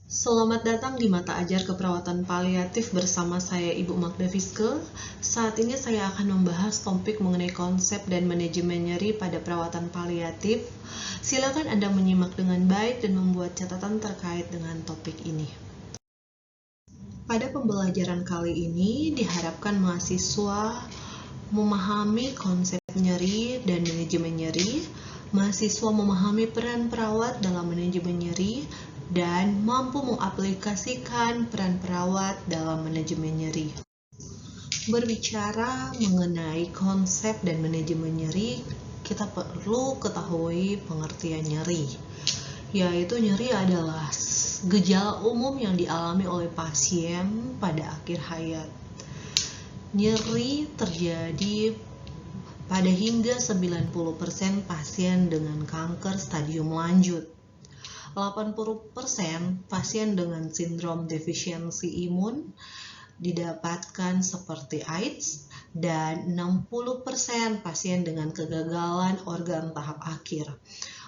Selamat datang di Mata Ajar Keperawatan Paliatif bersama saya Ibu Magda Fiske. Saat ini saya akan membahas topik mengenai konsep dan manajemen nyeri pada perawatan paliatif. Silakan Anda menyimak dengan baik dan membuat catatan terkait dengan topik ini. Pada pembelajaran kali ini diharapkan mahasiswa memahami konsep nyeri dan manajemen nyeri. Mahasiswa memahami peran perawat dalam manajemen nyeri dan mampu mengaplikasikan peran perawat dalam manajemen nyeri. Berbicara mengenai konsep dan manajemen nyeri, kita perlu ketahui pengertian nyeri, yaitu nyeri adalah gejala umum yang dialami oleh pasien pada akhir hayat. Nyeri terjadi pada hingga 90% pasien dengan kanker stadium lanjut. 80% pasien dengan sindrom defisiensi imun didapatkan seperti AIDS dan 60% pasien dengan kegagalan organ tahap akhir.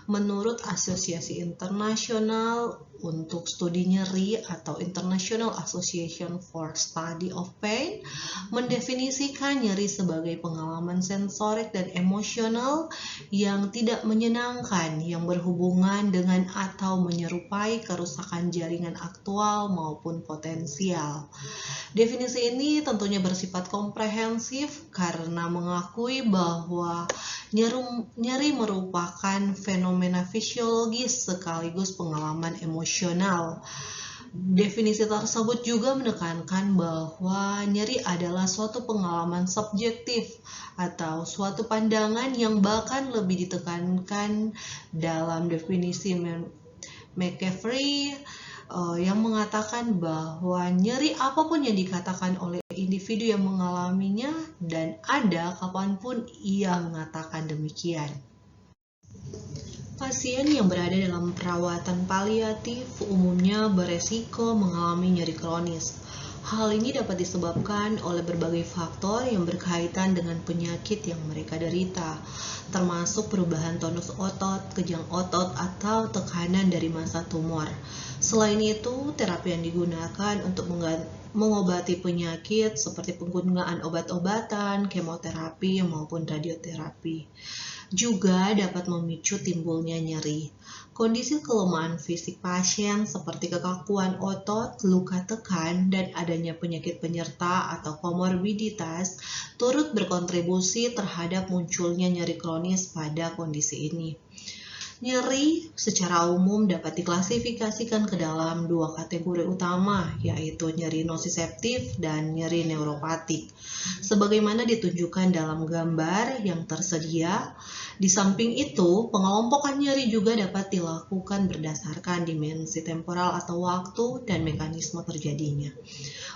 Menurut Asosiasi Internasional untuk Studi Nyeri atau International Association for Study of Pain mendefinisikan nyeri sebagai pengalaman sensorik dan emosional yang tidak menyenangkan yang berhubungan dengan atau menyerupai kerusakan jaringan aktual maupun potensial. Definisi ini tentunya bersifat komprehensif karena mengakui bahwa nyeri merupakan fenomena fisiologis sekaligus pengalaman emosional. Definisi tersebut juga menekankan bahwa nyeri adalah suatu pengalaman subjektif atau suatu pandangan yang bahkan lebih ditekankan dalam definisi McCaffrey yang mengatakan bahwa nyeri apapun yang dikatakan oleh individu yang mengalaminya dan ada kapanpun ia mengatakan demikian. Pasien yang berada dalam perawatan paliatif umumnya beresiko mengalami nyeri kronis. Hal ini dapat disebabkan oleh berbagai faktor yang berkaitan dengan penyakit yang mereka derita, termasuk perubahan tonus otot, kejang otot, atau tekanan dari massa tumor. Selain itu, terapi yang digunakan untuk mengobati penyakit seperti penggunaan obat-obatan, kemoterapi, maupun radioterapi juga dapat memicu timbulnya nyeri. Kondisi kelemahan fisik pasien seperti kekakuan otot, luka tekan, dan adanya penyakit penyerta atau komorbiditas turut berkontribusi terhadap munculnya nyeri kronis pada kondisi ini. Nyeri secara umum dapat diklasifikasikan ke dalam dua kategori utama, yaitu nyeri nosiseptif dan nyeri neuropatik. Sebagaimana ditunjukkan dalam gambar yang tersedia, di samping itu, pengelompokan nyeri juga dapat dilakukan berdasarkan dimensi temporal atau waktu dan mekanisme terjadinya.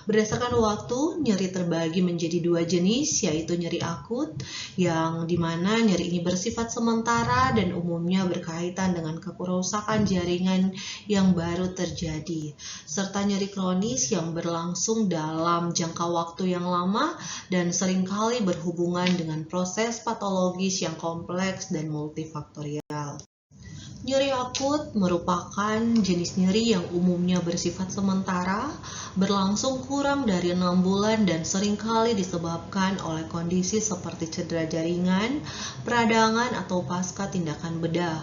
Berdasarkan waktu, nyeri terbagi menjadi dua jenis, yaitu nyeri akut, yang dimana nyeri ini bersifat sementara dan umumnya berkaitan dengan kerusakan jaringan yang baru terjadi, serta nyeri kronis yang berlangsung dalam jangka waktu yang lama dan seringkali berhubungan dengan proses patologis yang kompleks dan multifaktorial. Nyeri akut merupakan jenis nyeri yang umumnya bersifat sementara, berlangsung kurang dari 6 bulan dan seringkali disebabkan oleh kondisi seperti cedera jaringan, peradangan, atau pasca tindakan bedah.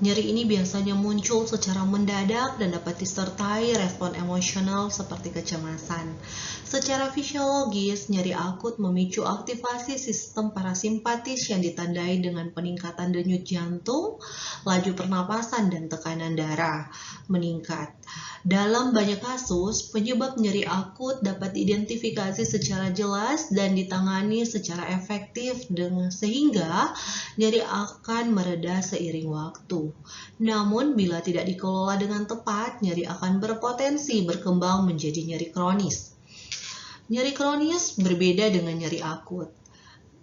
Nyeri ini biasanya muncul secara mendadak dan dapat disertai respon emosional seperti kecemasan. Secara fisiologis, nyeri akut memicu aktivasi sistem parasimpatis yang ditandai dengan peningkatan denyut jantung, laju pernapasan, dan tekanan darah meningkat. Dalam banyak kasus, penyebab nyeri akut dapat diidentifikasi secara jelas dan ditangani secara efektif sehingga nyeri akan mereda seiring waktu. Namun, bila tidak dikelola dengan tepat, nyeri akan berpotensi berkembang menjadi nyeri kronis. Nyeri kronis berbeda dengan nyeri akut.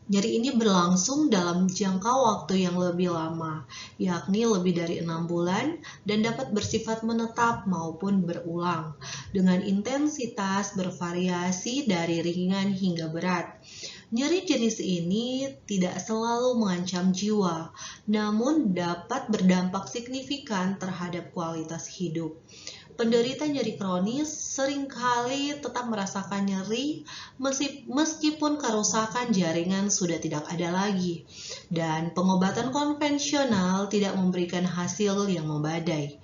Nyeri ini berlangsung dalam jangka waktu yang lebih lama, yakni lebih dari 6 bulan, dan dapat bersifat menetap maupun berulang, dengan intensitas bervariasi dari ringan hingga berat. Nyeri jenis ini tidak selalu mengancam jiwa, namun dapat berdampak signifikan terhadap kualitas hidup. Penderita nyeri kronis seringkali tetap merasakan nyeri meskipun kerusakan jaringan sudah tidak ada lagi, dan pengobatan konvensional tidak memberikan hasil yang membadai.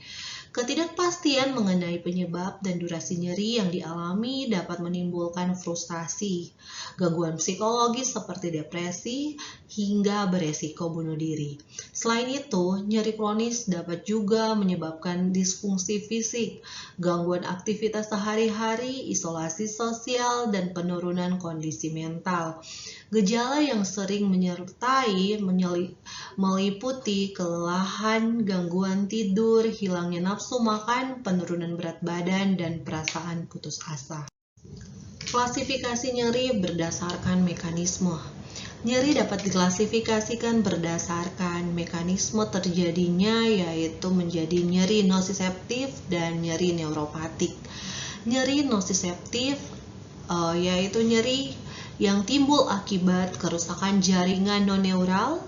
Ketidakpastian mengenai penyebab dan durasi nyeri yang dialami dapat menimbulkan frustasi, gangguan psikologis seperti depresi, hingga beresiko bunuh diri. Selain itu, nyeri kronis dapat juga menyebabkan disfungsi fisik, gangguan aktivitas sehari-hari, isolasi sosial, dan penurunan kondisi mental. Gejala yang sering meliputi kelelahan, gangguan tidur, hilangnya nafsu makan, penurunan berat badan, dan perasaan putus asa. Klasifikasi nyeri berdasarkan mekanisme. Nyeri dapat diklasifikasikan berdasarkan mekanisme terjadinya, yaitu menjadi nyeri nosiseptif dan nyeri neuropatik. Nyeri nosiseptif yaitu nyeri yang timbul akibat kerusakan jaringan non-neural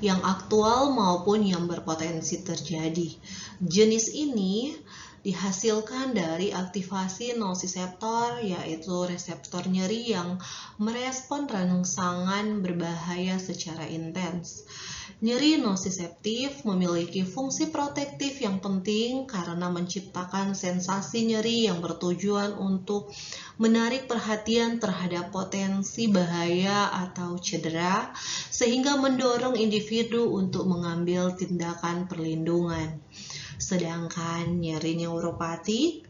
yang aktual maupun yang berpotensi terjadi. Jenis ini dihasilkan dari aktivasi nosiseptor, yaitu reseptor nyeri yang merespon rangsangan berbahaya secara intens. Nyeri nosiseptif memiliki fungsi protektif yang penting karena menciptakan sensasi nyeri yang bertujuan untuk menarik perhatian terhadap potensi bahaya atau cedera, sehingga mendorong individu untuk mengambil tindakan perlindungan. Sedangkan nyeri neuropatik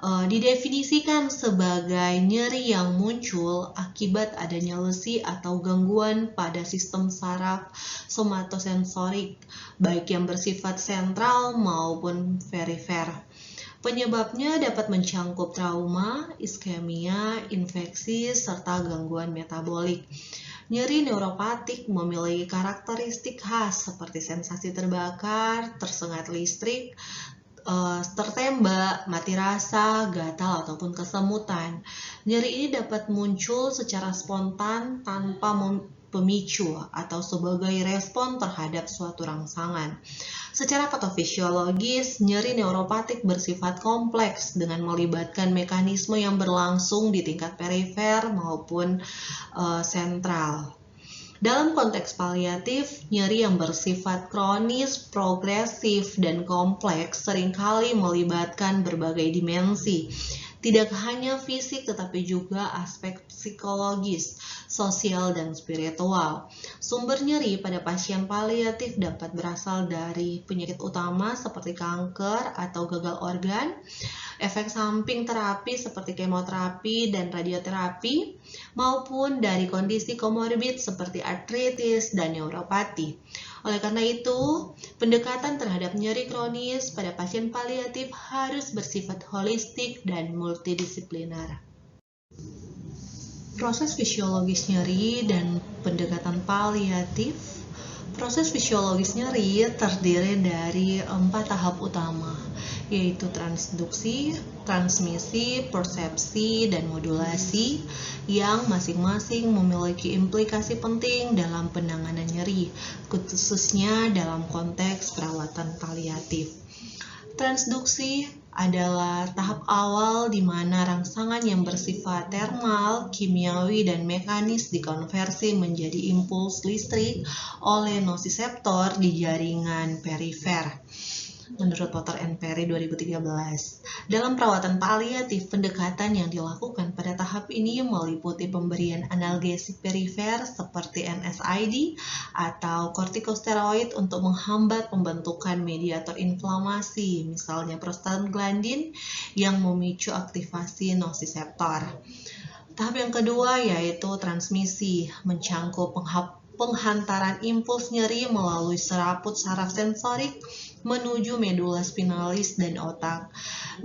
didefinisikan sebagai nyeri yang muncul akibat adanya lesi atau gangguan pada sistem saraf somatosensorik, baik yang bersifat sentral maupun perifer. Penyebabnya dapat mencangkup trauma, iskemia, infeksi, serta gangguan metabolik. Nyeri neuropatik memiliki karakteristik khas seperti sensasi terbakar, tersengat listrik, tertembak, mati rasa, gatal, ataupun kesemutan. Nyeri ini dapat muncul secara spontan tanpa pemicu atau sebagai respon terhadap suatu rangsangan. Secara patofisiologis, nyeri neuropatik bersifat kompleks dengan melibatkan mekanisme yang berlangsung di tingkat perifer maupun sentral. Dalam konteks paliatif, nyeri yang bersifat kronis, progresif, dan kompleks seringkali melibatkan berbagai dimensi. Tidak hanya fisik tetapi juga aspek psikologis, sosial, dan spiritual. Sumber nyeri pada pasien paliatif dapat berasal dari penyakit utama seperti kanker atau gagal organ, efek samping terapi seperti kemoterapi dan radioterapi, maupun dari kondisi komorbid seperti artritis dan neuropati. Oleh karena itu, pendekatan terhadap nyeri kronis pada pasien paliatif harus bersifat holistik dan multidisipliner. Proses fisiologis nyeri dan pendekatan paliatif. Proses fisiologis nyeri terdiri dari 4 tahap utama, yaitu transduksi, transmisi, persepsi, dan modulasi, yang masing-masing memiliki implikasi penting dalam penanganan nyeri, khususnya dalam konteks perawatan paliatif. Transduksi adalah tahap awal di mana rangsangan yang bersifat termal, kimiawi, dan mekanis dikonversi menjadi impuls listrik oleh nosiseptor di jaringan perifer. Menurut Potter and Perry 2013. Dalam perawatan paliatif, pendekatan yang dilakukan pada tahap ini meliputi pemberian analgesik perifer seperti NSAID atau kortikosteroid untuk menghambat pembentukan mediator inflamasi, misalnya prostaglandin yang memicu aktivasi nosiseptor. Tahap yang kedua yaitu transmisi, mencangkup penghantaran impuls nyeri melalui serabut saraf sensorik menuju medula spinalis dan otak.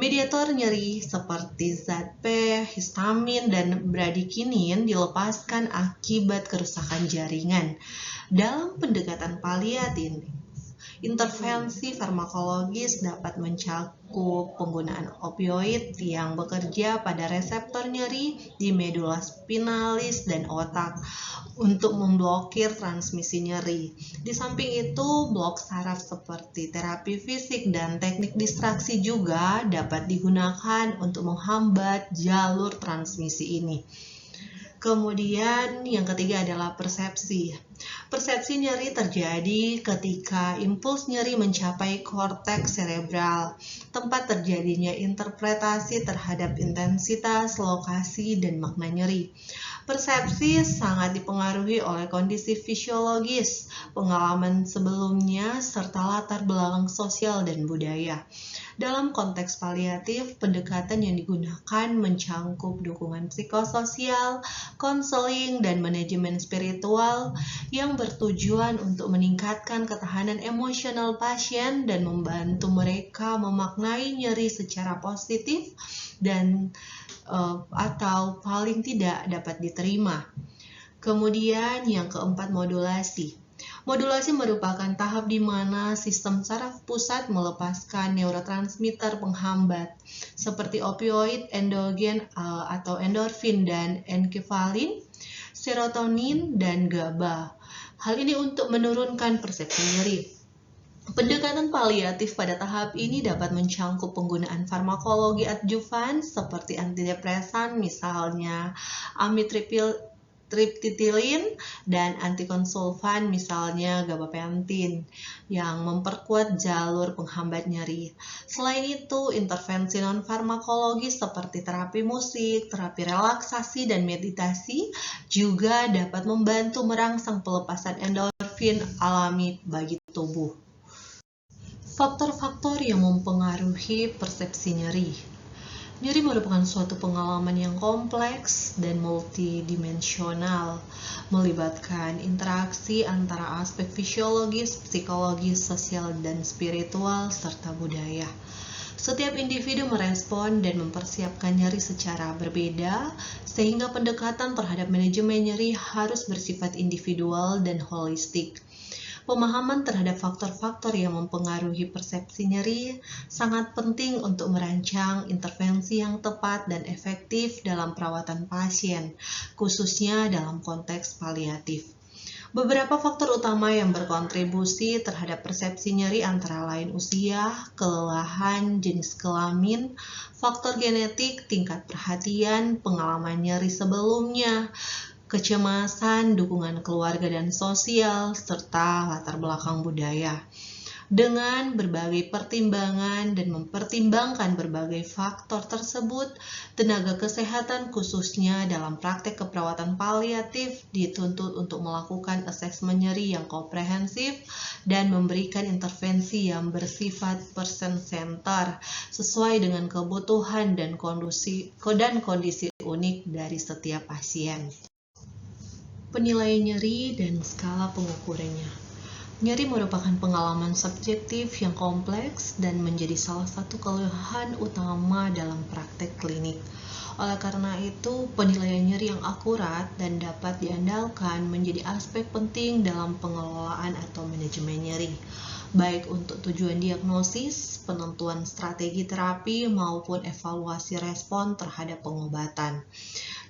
Mediator nyeri seperti zat P, histamin, dan bradikinin dilepaskan akibat kerusakan jaringan. Dalam pendekatan paliatif, Intervensi farmakologis dapat mencakup penggunaan opioid yang bekerja pada reseptor nyeri di medula spinalis dan otak untuk memblokir transmisi nyeri. Di samping itu, blok saraf seperti terapi fisik dan teknik distraksi juga dapat digunakan untuk menghambat jalur transmisi ini. Kemudian yang ketiga adalah persepsi. Persepsi nyeri terjadi ketika impuls nyeri mencapai korteks cerebral, tempat terjadinya interpretasi terhadap intensitas, lokasi, dan makna nyeri. Persepsi sangat dipengaruhi oleh kondisi fisiologis, pengalaman sebelumnya, serta latar belakang sosial dan budaya. Dalam konteks paliatif, pendekatan yang digunakan mencangkup dukungan psikososial, konseling, dan manajemen spiritual yang bertujuan untuk meningkatkan ketahanan emosional pasien dan membantu mereka memaknai nyeri secara positif dan atau paling tidak dapat diterima. Kemudian yang keempat, modulasi. Modulasi merupakan tahap di mana sistem saraf pusat melepaskan neurotransmitter penghambat seperti opioid, endogen atau endorfin dan enkefalin, serotonin, dan GABA. Hal ini untuk menurunkan persepsi nyeri. Pendekatan paliatif pada tahap ini dapat mencangkup penggunaan farmakologi adjuvan seperti antidepresan, misalnya amitriptyline, dan antikonvulsan misalnya gabapentin yang memperkuat jalur penghambat nyeri. Selain itu, intervensi non-farmakologi seperti terapi musik, terapi relaksasi, dan meditasi juga dapat membantu merangsang pelepasan endorfin alami bagi tubuh. Faktor-faktor yang mempengaruhi persepsi nyeri. Nyeri merupakan suatu pengalaman yang kompleks dan multidimensional, melibatkan interaksi antara aspek fisiologis, psikologis, sosial, dan spiritual, serta budaya. Setiap individu merespon dan mempersiapkan nyeri secara berbeda, sehingga pendekatan terhadap manajemen nyeri harus bersifat individual dan holistik. Pemahaman terhadap faktor-faktor yang mempengaruhi persepsi nyeri sangat penting untuk merancang intervensi yang tepat dan efektif dalam perawatan pasien, khususnya dalam konteks paliatif. Beberapa faktor utama yang berkontribusi terhadap persepsi nyeri antara lain usia, kelelahan, jenis kelamin, faktor genetik, tingkat perhatian, pengalaman nyeri sebelumnya, kecemasan, dukungan keluarga dan sosial, serta latar belakang budaya. Dengan berbagai pertimbangan dan mempertimbangkan berbagai faktor tersebut, tenaga kesehatan khususnya dalam praktek keperawatan paliatif dituntut untuk melakukan asesmen nyeri yang komprehensif dan memberikan intervensi yang bersifat person-centered sesuai dengan kebutuhan dan kondisi unik dari setiap pasien. Penilaian nyeri dan skala pengukurannya. Nyeri merupakan pengalaman subjektif yang kompleks dan menjadi salah satu keluhan utama dalam praktek klinik. Oleh karena itu, penilaian nyeri yang akurat dan dapat diandalkan menjadi aspek penting dalam pengelolaan atau manajemen nyeri, baik untuk tujuan diagnosis, penentuan strategi terapi, maupun evaluasi respon terhadap pengobatan.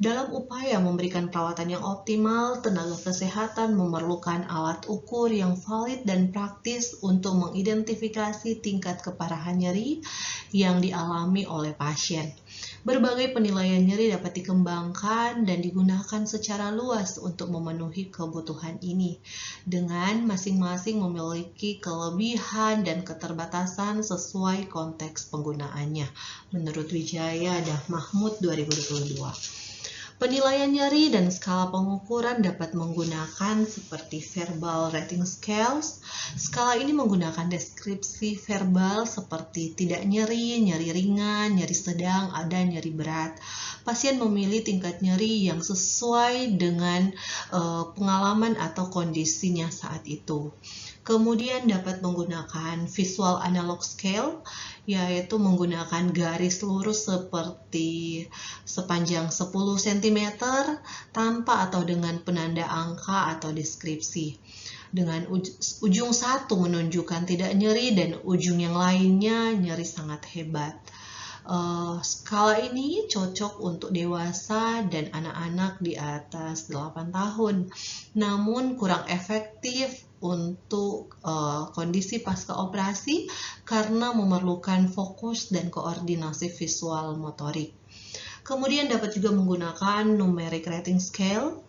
Dalam upaya memberikan perawatan yang optimal, tenaga kesehatan memerlukan alat ukur yang valid dan praktis untuk mengidentifikasi tingkat keparahan nyeri yang dialami oleh pasien. Berbagai penilaian nyeri dapat dikembangkan dan digunakan secara luas untuk memenuhi kebutuhan ini, dengan masing-masing memiliki kelebihan dan keterbatasan sesuai konteks penggunaannya, menurut Wijaya dan Mahmud 2022. Penilaian nyeri dan skala pengukuran dapat menggunakan seperti verbal rating scales. Skala ini menggunakan deskripsi verbal seperti tidak nyeri, nyeri ringan, nyeri sedang, dan nyeri berat. Pasien memilih tingkat nyeri yang sesuai dengan pengalaman atau kondisinya saat itu. Kemudian dapat menggunakan visual analog scale, yaitu menggunakan garis lurus seperti sepanjang 10 cm tanpa atau dengan penanda angka atau deskripsi. dengan ujung satu menunjukkan tidak nyeri dan ujung yang lainnya nyeri sangat hebat. Skala ini cocok untuk dewasa dan anak-anak di atas 8 tahun, namun kurang efektif untuk kondisi pasca operasi karena memerlukan fokus dan koordinasi visual motorik. Kemudian dapat juga menggunakan numeric rating scale,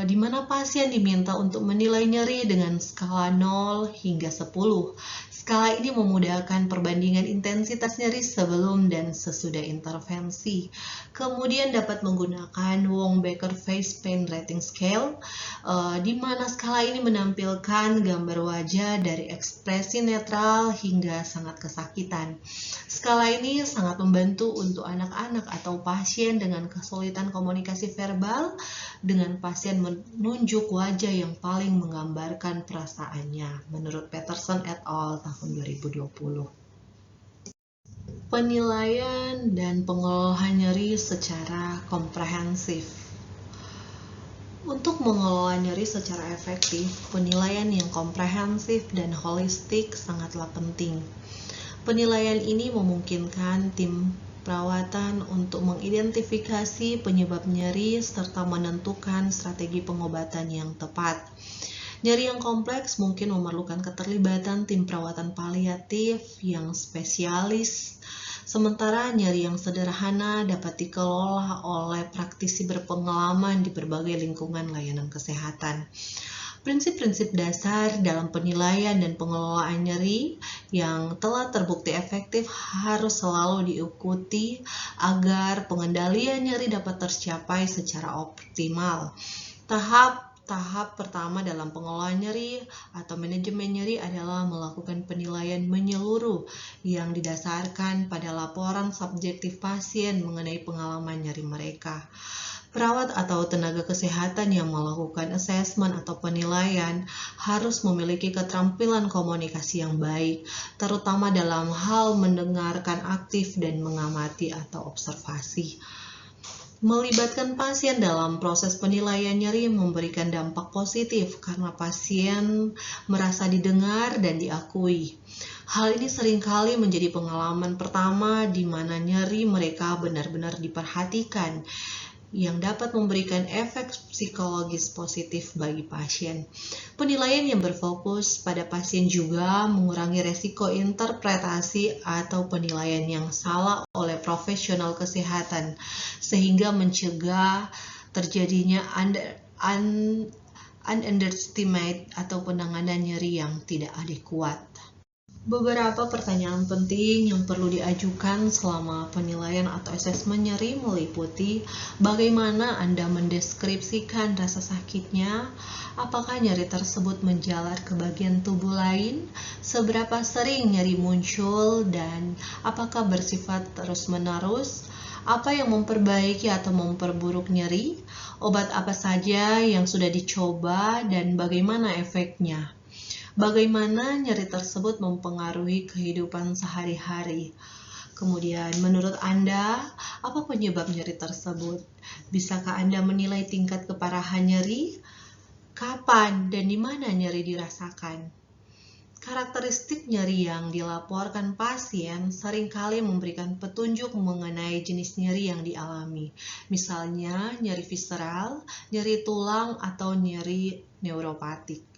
di mana pasien diminta untuk menilai nyeri dengan skala 0 hingga 10. Skala ini memudahkan perbandingan intensitas nyeri sebelum dan sesudah intervensi. Kemudian dapat menggunakan Wong-Baker Face Pain Rating Scale, di mana skala ini menampilkan gambar wajah dari ekspresi netral hingga sangat kesakitan. Skala ini sangat membantu untuk anak-anak atau pasien dengan kesulitan komunikasi verbal, dengan pasien menunjuk wajah yang paling menggambarkan perasaannya, menurut Peterson et al. Tahun 2020. Penilaian dan pengelolaan nyeri secara komprehensif. Untuk mengelola nyeri secara efektif, penilaian yang komprehensif dan holistik sangatlah penting. Penilaian ini memungkinkan tim perawatan untuk mengidentifikasi penyebab nyeri serta menentukan strategi pengobatan yang tepat. Nyeri yang kompleks mungkin memerlukan keterlibatan tim perawatan paliatif yang spesialis, sementara nyeri yang sederhana dapat dikelola oleh praktisi berpengalaman di berbagai lingkungan layanan kesehatan. Prinsip-prinsip dasar dalam penilaian dan pengelolaan nyeri yang telah terbukti efektif harus selalu diikuti agar pengendalian nyeri dapat tercapai secara optimal. Tahap pertama dalam pengelolaan nyeri atau manajemen nyeri adalah melakukan penilaian menyeluruh yang didasarkan pada laporan subjektif pasien mengenai pengalaman nyeri mereka. Perawat atau tenaga kesehatan yang melakukan asesmen atau penilaian harus memiliki keterampilan komunikasi yang baik, terutama dalam hal mendengarkan aktif dan mengamati atau observasi. Melibatkan pasien dalam proses penilaian nyeri memberikan dampak positif karena pasien merasa didengar dan diakui. Hal ini seringkali menjadi pengalaman pertama di mana nyeri mereka benar-benar diperhatikan, yang dapat memberikan efek psikologis positif bagi pasien. Penilaian yang berfokus pada pasien juga mengurangi resiko interpretasi atau penilaian yang salah oleh profesional kesehatan, sehingga mencegah terjadinya underestimate atau penanganan nyeri yang tidak adekuat. Beberapa pertanyaan penting yang perlu diajukan selama penilaian atau asesmen nyeri meliputi bagaimana Anda mendeskripsikan rasa sakitnya, apakah nyeri tersebut menjalar ke bagian tubuh lain, seberapa sering nyeri muncul, dan apakah bersifat terus-menerus, apa yang memperbaiki atau memperburuk nyeri, obat apa saja yang sudah dicoba, dan bagaimana efeknya. Bagaimana nyeri tersebut mempengaruhi kehidupan sehari-hari. Kemudian, menurut Anda, apa penyebab nyeri tersebut? Bisakah Anda menilai tingkat keparahan nyeri? Kapan dan di mana nyeri dirasakan? Karakteristik nyeri yang dilaporkan pasien seringkali memberikan petunjuk mengenai jenis nyeri yang dialami. Misalnya, nyeri visceral, nyeri tulang, atau nyeri neuropatik.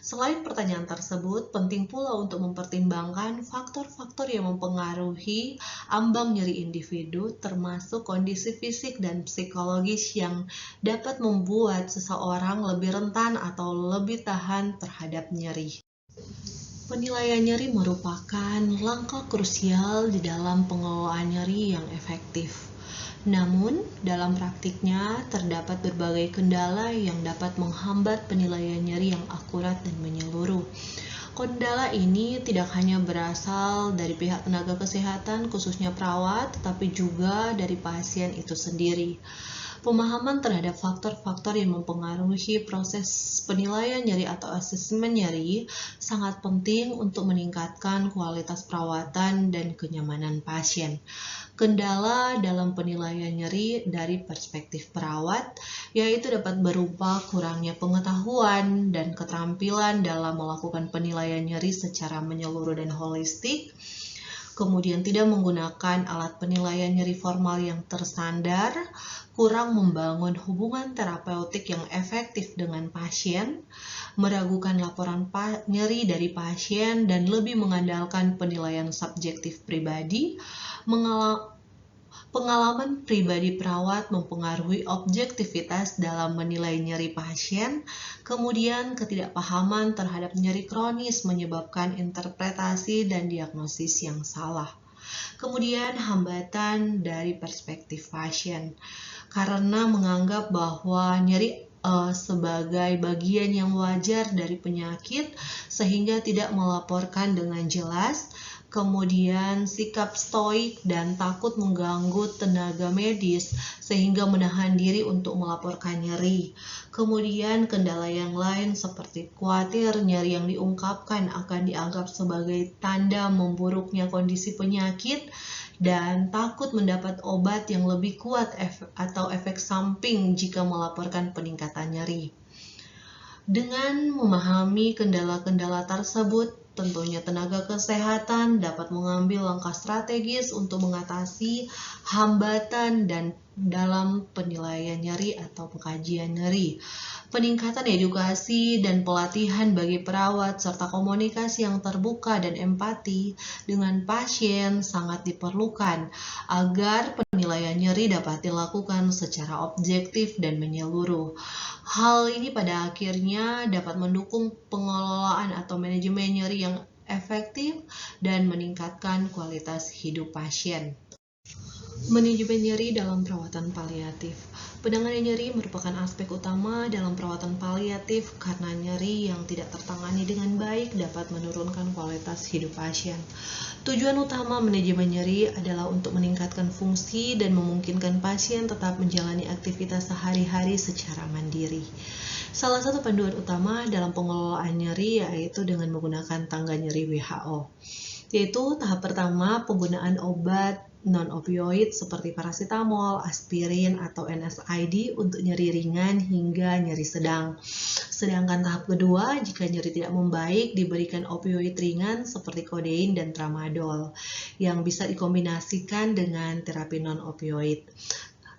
Selain pertanyaan tersebut, penting pula untuk mempertimbangkan faktor-faktor yang mempengaruhi ambang nyeri individu, termasuk kondisi fisik dan psikologis yang dapat membuat seseorang lebih rentan atau lebih tahan terhadap nyeri. Penilaian nyeri merupakan langkah krusial di dalam pengelolaan nyeri yang efektif. Namun, dalam praktiknya terdapat berbagai kendala yang dapat menghambat penilaian nyeri yang akurat dan menyeluruh. Kendala ini tidak hanya berasal dari pihak tenaga kesehatan, khususnya perawat, tetapi juga dari pasien itu sendiri. Pemahaman terhadap faktor-faktor yang mempengaruhi proses penilaian nyeri atau asesmen nyeri sangat penting untuk meningkatkan kualitas perawatan dan kenyamanan pasien. Kendala dalam penilaian nyeri dari perspektif perawat, yaitu dapat berupa kurangnya pengetahuan dan keterampilan dalam melakukan penilaian nyeri secara menyeluruh dan holistik, kemudian tidak menggunakan alat penilaian nyeri formal yang terstandar, kurang membangun hubungan terapeutik yang efektif dengan pasien, meragukan laporan nyeri dari pasien, dan lebih mengandalkan penilaian subjektif pribadi. Pengalaman pribadi perawat mempengaruhi objektivitas dalam menilai nyeri pasien, kemudian ketidakpahaman terhadap nyeri kronis menyebabkan interpretasi dan diagnosis yang salah. Kemudian hambatan dari perspektif pasien, karena menganggap bahwa nyeri sebagai bagian yang wajar dari penyakit sehingga tidak melaporkan dengan jelas. Kemudian sikap stoik dan takut mengganggu tenaga medis sehingga menahan diri untuk melaporkan nyeri. Kemudian kendala yang lain seperti khawatir nyeri yang diungkapkan akan dianggap sebagai tanda memburuknya kondisi penyakit dan takut mendapat obat yang lebih kuat atau efek samping jika melaporkan peningkatan nyeri. Dengan memahami kendala-kendala tersebut, tentunya tenaga kesehatan dapat mengambil langkah strategis untuk mengatasi hambatan dan dalam penilaian nyeri atau pengkajian nyeri. Peningkatan edukasi dan pelatihan bagi perawat serta komunikasi yang terbuka dan empati dengan pasien sangat diperlukan agar penilaian nyeri dapat dilakukan secara objektif dan menyeluruh. Hal ini pada akhirnya dapat mendukung pengelolaan atau manajemen nyeri yang efektif dan meningkatkan kualitas hidup pasien. Manajemen nyeri dalam perawatan paliatif. Penanganan nyeri merupakan aspek utama dalam perawatan paliatif karena nyeri yang tidak tertangani dengan baik dapat menurunkan kualitas hidup pasien. Tujuan utama manajemen nyeri adalah untuk meningkatkan fungsi dan memungkinkan pasien tetap menjalani aktivitas sehari-hari secara mandiri. Salah satu panduan utama dalam pengelolaan nyeri yaitu dengan menggunakan tangga nyeri WHO, yaitu tahap pertama penggunaan obat non-opioid seperti paracetamol, aspirin, atau NSAID untuk nyeri ringan hingga nyeri sedang. Sedangkan tahap kedua, jika nyeri tidak membaik, diberikan opioid ringan seperti kodein dan tramadol yang bisa dikombinasikan dengan terapi non-opioid.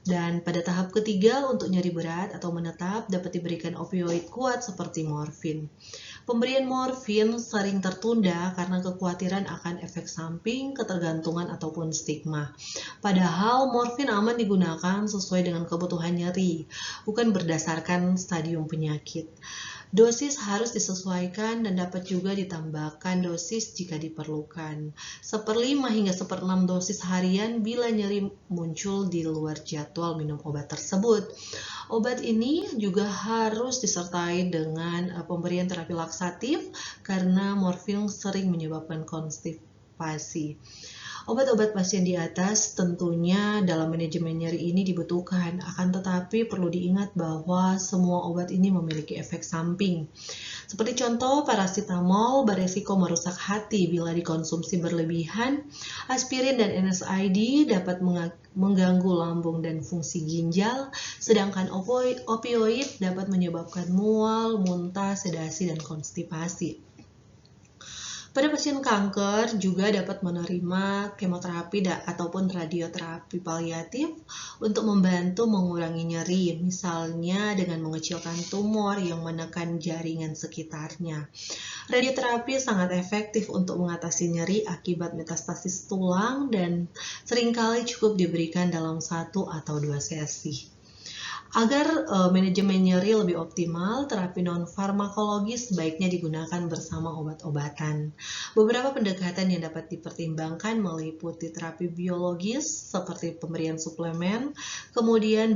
Dan pada tahap ketiga, untuk nyeri berat atau menetap, dapat diberikan opioid kuat seperti morfin. Pemberian morfin sering tertunda karena kekhawatiran akan efek samping, ketergantungan, ataupun stigma. Padahal morfin aman digunakan sesuai dengan kebutuhan nyeri, bukan berdasarkan stadium penyakit. Dosis harus disesuaikan dan dapat juga ditambahkan dosis jika diperlukan. 1/5 hingga 1/6 dosis harian bila nyeri muncul di luar jadwal minum obat tersebut. Obat ini juga harus disertai dengan pemberian terapi laksatif karena morfin sering menyebabkan konstipasi. Obat-obat pasien di atas tentunya dalam manajemen nyeri ini dibutuhkan, akan tetapi perlu diingat bahwa semua obat ini memiliki efek samping. Seperti contoh, paracetamol beresiko merusak hati bila dikonsumsi berlebihan, aspirin dan NSAID dapat mengganggu lambung dan fungsi ginjal, sedangkan opioid dapat menyebabkan mual, muntah, sedasi, dan konstipasi. Pada pasien kanker juga dapat menerima kemoterapi ataupun radioterapi paliatif untuk membantu mengurangi nyeri, misalnya dengan mengecilkan tumor yang menekan jaringan sekitarnya. Radioterapi sangat efektif untuk mengatasi nyeri akibat metastasis tulang dan seringkali cukup diberikan dalam 1 atau 2 sesi. Agar manajemen nyeri lebih optimal, terapi non-farmakologis sebaiknya digunakan bersama obat-obatan. Beberapa pendekatan yang dapat dipertimbangkan meliputi terapi biologis seperti pemberian suplemen, kemudian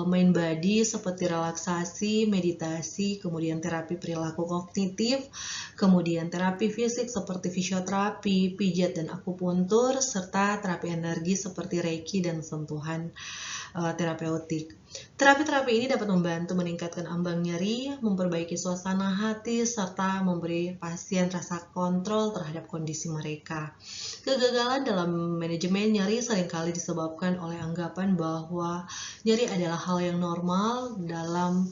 main body seperti relaksasi, meditasi, kemudian terapi perilaku kognitif, kemudian terapi fisik seperti fisioterapi, pijat dan akupuntur, serta terapi energi seperti reiki dan sentuhan. terapeutik. Terapi-terapi ini dapat membantu meningkatkan ambang nyeri, memperbaiki suasana hati, serta memberi pasien rasa kontrol terhadap kondisi mereka. Kegagalan dalam manajemen nyeri seringkali disebabkan oleh anggapan bahwa nyeri adalah hal yang normal dalam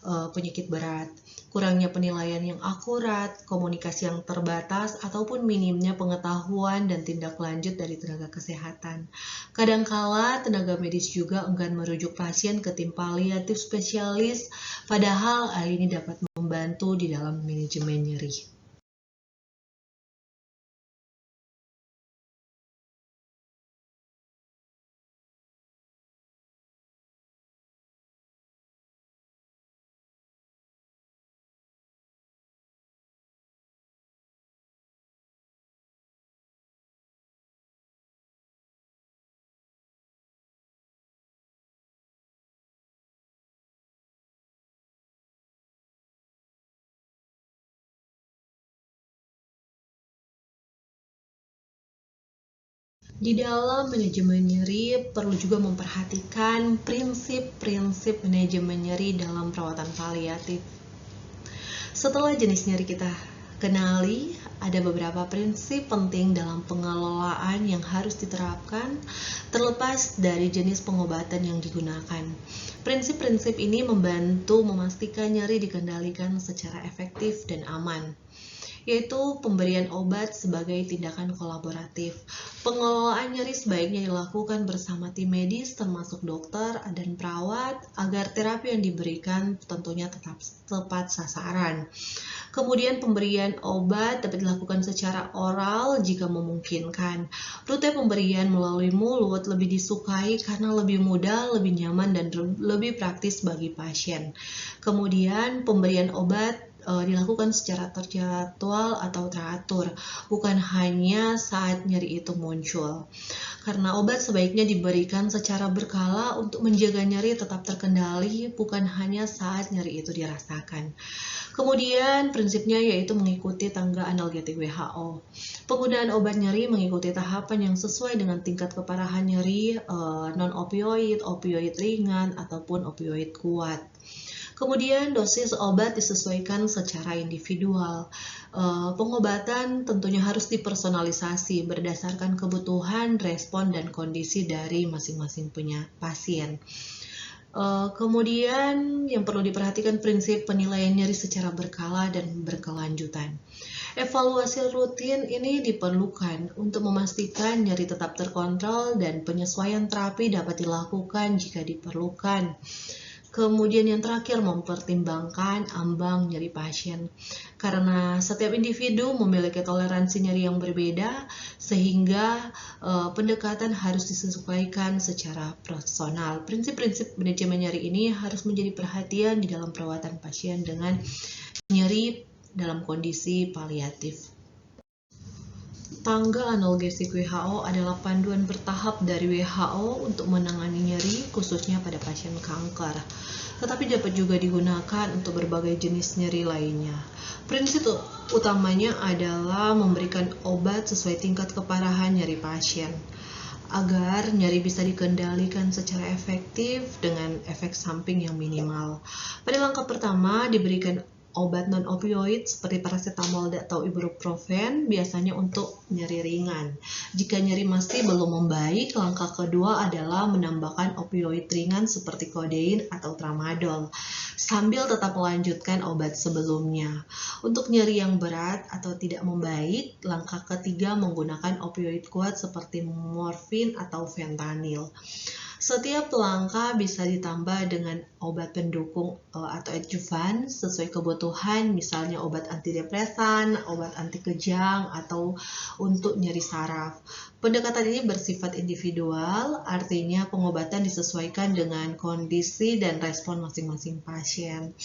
penyakit berat. Kurangnya penilaian yang akurat, komunikasi yang terbatas, ataupun minimnya pengetahuan dan tindak lanjut dari tenaga kesehatan. Kadangkala tenaga medis juga enggan merujuk pasien ke tim paliatif spesialis, padahal hal ini dapat membantu di dalam manajemen nyeri. Di dalam manajemen nyeri perlu juga memperhatikan prinsip-prinsip manajemen nyeri dalam perawatan paliatif. Setelah jenis nyeri kita kenali, ada beberapa prinsip penting dalam pengelolaan yang harus diterapkan terlepas dari jenis pengobatan yang digunakan. Prinsip-prinsip ini membantu memastikan nyeri dikendalikan secara efektif dan aman, yaitu pemberian obat sebagai tindakan kolaboratif. Pengelolaan nyeri sebaiknya dilakukan bersama tim medis termasuk dokter dan perawat agar terapi yang diberikan tentunya tetap tepat sasaran. Kemudian pemberian obat dapat dilakukan secara oral jika memungkinkan. Rute pemberian melalui mulut lebih disukai karena lebih mudah, lebih nyaman, dan lebih praktis bagi pasien. Kemudian pemberian obat dilakukan secara terjadwal atau teratur, bukan hanya saat nyeri itu muncul. Karena obat sebaiknya diberikan secara berkala untuk menjaga nyeri tetap terkendali, bukan hanya saat nyeri itu dirasakan. Kemudian prinsipnya yaitu mengikuti tangga analgetik WHO. Penggunaan obat nyeri mengikuti tahapan yang sesuai dengan tingkat keparahan nyeri, non-opioid, opioid ringan, ataupun opioid kuat. Kemudian dosis obat disesuaikan secara individual. Pengobatan tentunya harus dipersonalisasi berdasarkan kebutuhan, respon, dan kondisi dari masing-masing pasien. Kemudian yang perlu diperhatikan prinsip penilaian nyeri secara berkala dan berkelanjutan. Evaluasi rutin ini diperlukan untuk memastikan nyeri tetap terkontrol dan penyesuaian terapi dapat dilakukan jika diperlukan. Kemudian yang terakhir, mempertimbangkan ambang nyeri pasien. Karena setiap individu memiliki toleransi nyeri yang berbeda, sehingga pendekatan harus disesuaikan secara personal. Prinsip-prinsip manajemen nyeri ini harus menjadi perhatian di dalam perawatan pasien dengan nyeri dalam kondisi paliatif. Tangga analgesik WHO adalah panduan bertahap dari WHO untuk menangani nyeri, khususnya pada pasien kanker. Tetapi dapat juga digunakan untuk berbagai jenis nyeri lainnya. Prinsip utamanya adalah memberikan obat sesuai tingkat keparahan nyeri pasien, agar nyeri bisa dikendalikan secara efektif dengan efek samping yang minimal. Pada langkah pertama, diberikan obat non-opioid seperti paracetamol atau ibuprofen biasanya untuk nyeri ringan. Jika nyeri masih belum membaik, langkah kedua adalah menambahkan opioid ringan seperti kodein atau tramadol, sambil tetap melanjutkan obat sebelumnya. Untuk nyeri yang berat atau tidak membaik, langkah ketiga menggunakan opioid kuat seperti morfin atau fentanyl. Setiap langkah bisa ditambah dengan obat pendukung atau adjuvan sesuai kebutuhan, misalnya obat antidepresan, obat anti kejang, atau untuk nyeri saraf. Pendekatan ini bersifat individual, artinya pengobatan disesuaikan dengan kondisi dan respon masing-masing pasien.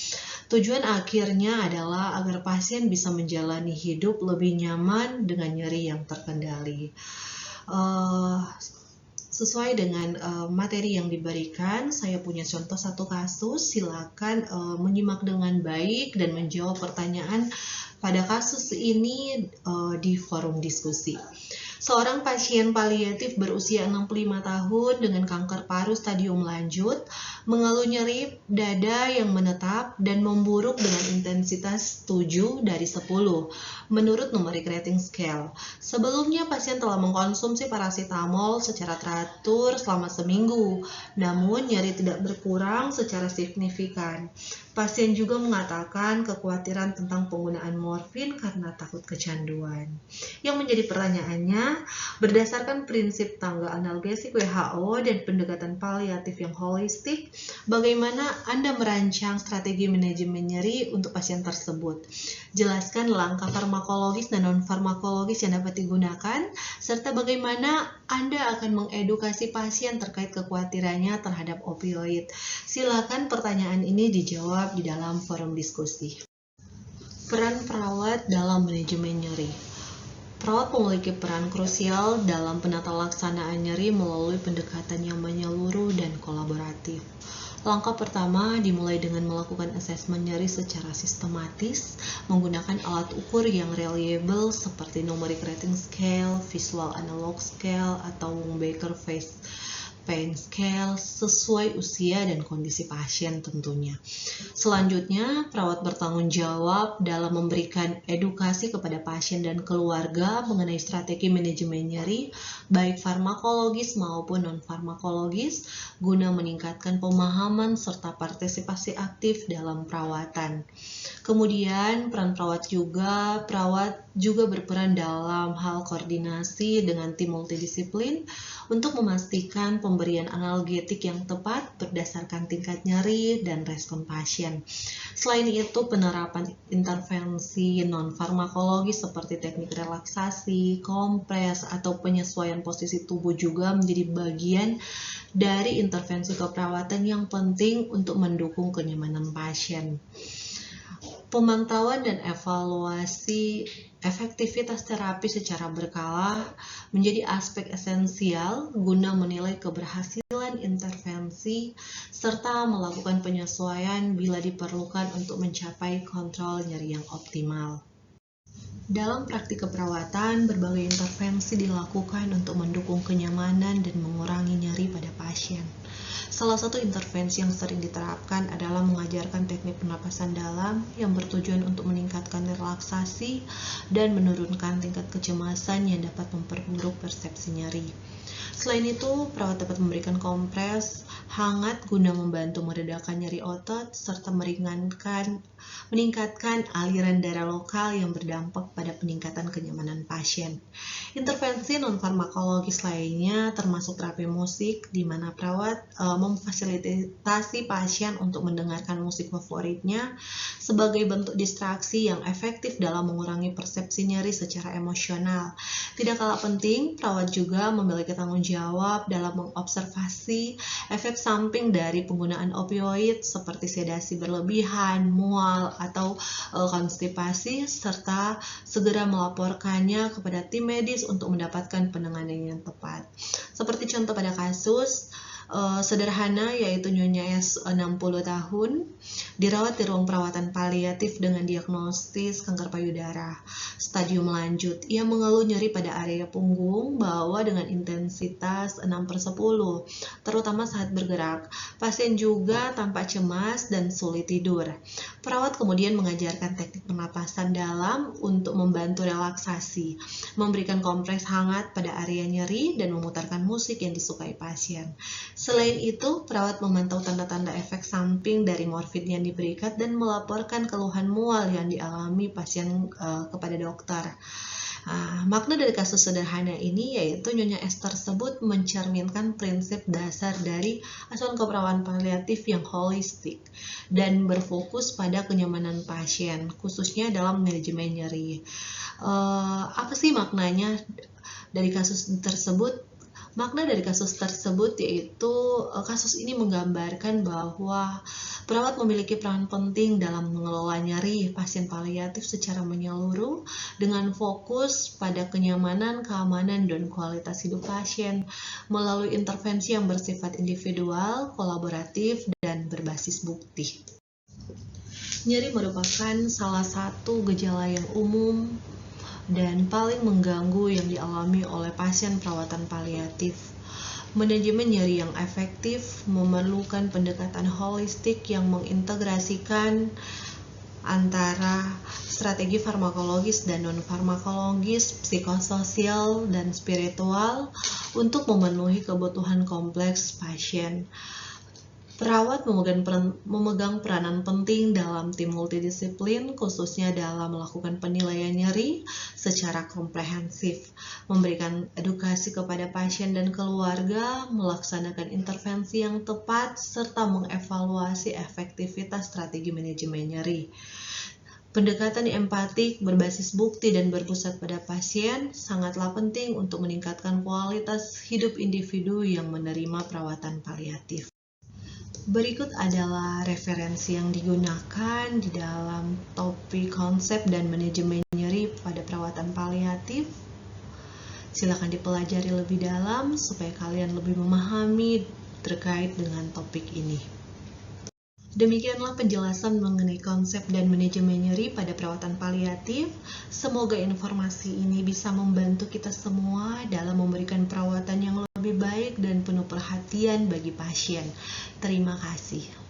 Tujuan akhirnya adalah agar pasien bisa menjalani hidup lebih nyaman dengan nyeri yang terkendali. Sesuai dengan materi yang diberikan, saya punya contoh satu kasus. Silakan menyimak dengan baik dan menjawab pertanyaan pada kasus ini di forum diskusi. Seorang pasien paliatif berusia 65 tahun dengan kanker paru stadium lanjut mengeluh nyeri dada yang menetap dan memburuk dengan intensitas 7 dari 10 menurut numeric rating scale. Sebelumnya pasien telah mengkonsumsi paracetamol secara teratur selama seminggu, namun nyeri tidak berkurang secara signifikan. Pasien juga mengatakan kekhawatiran tentang penggunaan morfin karena takut kecanduan. Yang menjadi pertanyaannya, berdasarkan prinsip tangga analgesik WHO dan pendekatan paliatif yang holistik, bagaimana Anda merancang strategi manajemen nyeri untuk pasien tersebut? Jelaskan langkah farmakologis dan non-farmakologis yang dapat digunakan, serta bagaimana Anda akan mengedukasi pasien terkait kekhawatirannya terhadap opioid. Silakan pertanyaan ini dijawab di dalam forum diskusi. Peran perawat dalam manajemen nyeri. Perawat memiliki peran krusial dalam penata laksanaan nyeri melalui pendekatan yang menyeluruh dan kolaboratif. Langkah pertama dimulai dengan melakukan asesmen nyeri secara sistematis menggunakan alat ukur yang reliable seperti numeric rating scale, visual analog scale, atau Wong-Baker Face Pain Scale sesuai usia dan kondisi pasien tentunya. Selanjutnya, perawat bertanggung jawab dalam memberikan edukasi kepada pasien dan keluarga mengenai strategi manajemen nyeri, baik farmakologis maupun non-farmakologis, guna meningkatkan pemahaman serta partisipasi aktif dalam perawatan. Kemudian, perawat juga berperan dalam hal koordinasi dengan tim multidisiplin untuk memastikan pemberian analgetik yang tepat berdasarkan tingkat nyeri dan respon pasien. Selain itu, penerapan intervensi non-farmakologis seperti teknik relaksasi, kompres, atau penyesuaian posisi tubuh juga menjadi bagian dari intervensi keperawatan yang penting untuk mendukung kenyamanan pasien. Pemantauan dan evaluasi efektivitas terapi secara berkala menjadi aspek esensial guna menilai keberhasilan intervensi serta melakukan penyesuaian bila diperlukan untuk mencapai kontrol nyeri yang optimal. Dalam praktik keperawatan, berbagai intervensi dilakukan untuk mendukung kenyamanan dan mengurangi nyeri pada pasien. Salah satu intervensi yang sering diterapkan adalah mengajarkan teknik pernapasan dalam yang bertujuan untuk meningkatkan relaksasi dan menurunkan tingkat kecemasan yang dapat memperburuk persepsi nyeri. Selain itu, perawat dapat memberikan kompres hangat guna membantu meredakan nyeri otot serta meningkatkan aliran darah lokal yang berdampak pada peningkatan kenyamanan pasien. Intervensi non-farmakologis lainnya termasuk terapi musik, di mana perawat memfasilitasi pasien untuk mendengarkan musik favoritnya sebagai bentuk distraksi yang efektif dalam mengurangi persepsi nyeri secara emosional. Tidak kalah penting, perawat juga memiliki tanggung jawab dalam mengobservasi efek samping dari penggunaan opioid seperti sedasi berlebihan, mual, atau konstipasi, serta segera melaporkannya kepada tim medis untuk mendapatkan penanganan yang tepat. Seperti contoh pada kasus sederhana yaitu Nyonya S 60 tahun dirawat di ruang perawatan paliatif dengan diagnosis kanker payudara stadium lanjut. Ia mengeluh nyeri pada area punggung bawah dengan intensitas 6/10, terutama saat bergerak. Pasien juga tampak cemas dan sulit tidur. Perawat kemudian mengajarkan teknik pernapasan dalam untuk membantu relaksasi, memberikan kompres hangat pada area nyeri, dan memutarkan musik yang disukai pasien. Selain itu, perawat memantau tanda-tanda efek samping dari morfin yang diberikan dan melaporkan keluhan mual yang dialami pasien kepada dokter. Makna dari kasus sederhana ini yaitu Nyonya S tersebut mencerminkan prinsip dasar dari asuhan keperawatan paliatif yang holistik dan berfokus pada kenyamanan pasien, khususnya dalam manajemen nyeri. Apa sih maknanya dari kasus tersebut? Makna dari kasus tersebut yaitu kasus ini menggambarkan bahwa perawat memiliki peran penting dalam mengelola nyeri pasien paliatif secara menyeluruh dengan fokus pada kenyamanan, keamanan, dan kualitas hidup pasien melalui intervensi yang bersifat individual, kolaboratif, dan berbasis bukti. Nyeri merupakan salah satu gejala yang umum dan paling mengganggu yang dialami oleh pasien perawatan paliatif. Manajemen nyeri yang efektif memerlukan pendekatan holistik yang mengintegrasikan antara strategi farmakologis dan non-farmakologis, psikososial, dan spiritual untuk memenuhi kebutuhan kompleks pasien. Perawat memegang peranan penting dalam tim multidisiplin, khususnya dalam melakukan penilaian nyeri secara komprehensif, memberikan edukasi kepada pasien dan keluarga, melaksanakan intervensi yang tepat, serta mengevaluasi efektivitas strategi manajemen nyeri. Pendekatan empatik, berbasis bukti, dan berpusat pada pasien sangatlah penting untuk meningkatkan kualitas hidup individu yang menerima perawatan paliatif. Berikut adalah referensi yang digunakan di dalam topik konsep dan manajemen nyeri pada perawatan paliatif. Silakan dipelajari lebih dalam supaya kalian lebih memahami terkait dengan topik ini. Demikianlah penjelasan mengenai konsep dan manajemen nyeri pada perawatan paliatif. Semoga informasi ini bisa membantu kita semua dalam memberikan perawatan yang lebih baik dan penuh perhatian bagi pasien. Terima kasih.